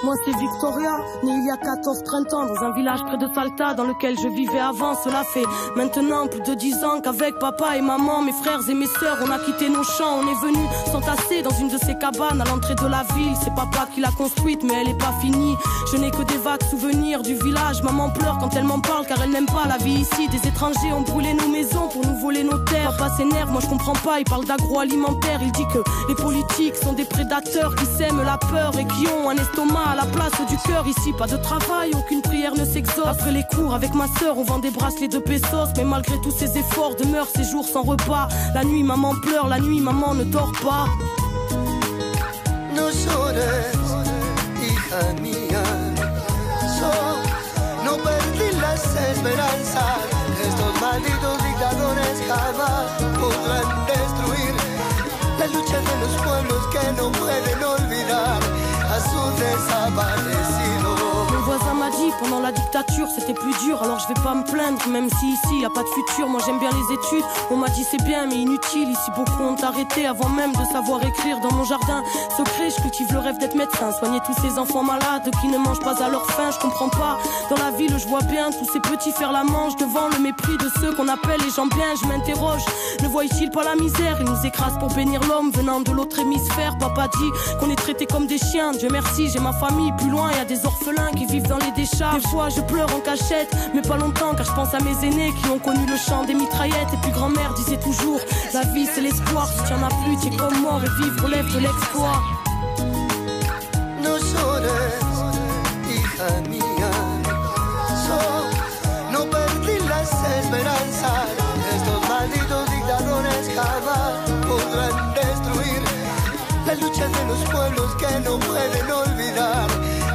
Moi c'est Victoria, née il y a 14-30 ans dans un village près de Salta dans lequel je vivais avant. Cela fait maintenant plus de 10 ans qu'avec papa et maman, mes frères et mes sœurs, on a quitté nos champs. On est venu s'entasser dans une de ces cabanes à l'entrée de la ville. C'est papa qui l'a construite mais elle est pas finie. Je n'ai que des vagues souvenirs du village. Maman pleure quand elle m'en parle car elle n'aime pas la vie ici. Des étrangers ont brûlé nos maisons pour nous voler nos terres. Papa s'énerve, moi je comprends pas, il parle d'agroalimentaire. Il dit que les politiques sont des prédateurs qui sèment la peur et qui ont un estomac à la place du cœur. Ici pas de travail, aucune prière ne s'exauce. Après les cours avec ma sœur on vend des bracelets de pesos. Mais malgré tous ces efforts demeurent ces jours sans repas. La nuit maman pleure, la nuit maman ne dort pas. No llores, hija mía, no perdí las esperanzas. Estos malditos dictadores jamás podrán destruir la lucha de los pueblos que no pueden olvidar a su desaparecido. Mon voisin m'a dit pendant la dictature c'était plus dur. Alors je vais pas me plaindre même si ici y a pas de futur. Moi j'aime bien les études, on m'a dit c'est bien mais inutile. Ici beaucoup ont arrêté avant même de savoir écrire. Dans mon jardin secret je cultive le rêve d'être médecin, soigner tous ces enfants malades qui ne mangent pas à leur faim. Je comprends pas, dans la ville je vois bien tous ces petits faire la manche devant le mépris de ceux qu'on appelle les gens bien. Je m'interroge, ne voient-ils pas la misère? Ils nous écrasent pour bénir l'homme venant de l'autre hémisphère. Papa dit qu'on est traités comme des chiens. Dieu merci j'ai ma famille, plus loin y a des orphelins qui vivent dans les décharges. Des fois je pleure en cachette, mais pas longtemps car je pense à mes aînés qui ont connu le chant des mitraillettes. Et puis grand-mère disait toujours, la vie c'est l'espoir, si tu en as plus tu es comme mort et vivre relève de l'exploit. No llores, hija mía, no perdí las esperanzas. Estos malditos dictadores jamás podrán destruir la lucha de los pueblos que no pueden olvidar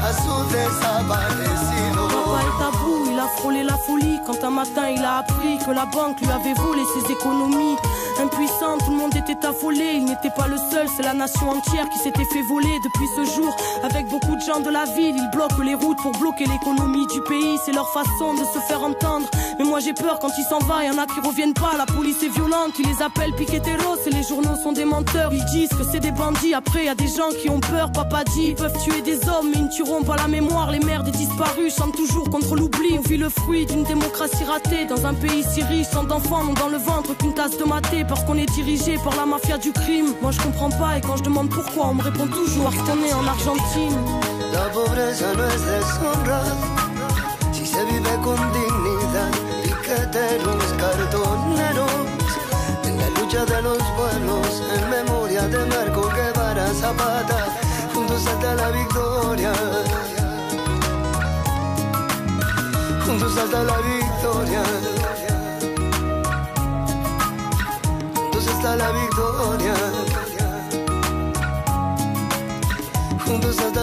a su desaparecido. Papa est à bout, il a frôlé la folie quand un matin il a appris que la banque lui avait volé ses économies. Impuissant, tout le monde était affolé, il n'était pas le seul, c'est la nation entière qui s'était fait voler. Depuis ce jour, avec beaucoup de gens de la ville, ils bloquent les routes pour bloquer l'économie du pays. C'est leur façon de se faire entendre, mais moi j'ai peur quand il s'en va, y en a qui reviennent pas. La police est violente, ils les appellent piqueteros et les journaux sont des menteurs. Ils disent que c'est des bandits, après y a des gens qui ont peur. Papa dit, ils peuvent tuer des hommes mais ils ne tueront pas la mémoire. Les mères des disparus chantent toujours contre l'oubli. On vit le fruit d'une démocratie ratée dans un pays si riche. Tant d'enfants n'ont dans le ventre qu'une tasse de maté parce qu'on est dirigé par la mafia du crime. Moi je comprends pas et quand je demande pourquoi on me répond toujours qu'on est en Argentine. La pobreza no es deshonra si se vive con dignidad. Piqueteros, cartoneros, en la lucha de los pueblos, en memoria de Marco Guevara Zapata, juntos hasta la victoria. Juntos hasta la victoria. Juntos hasta la victoria. Juntos hasta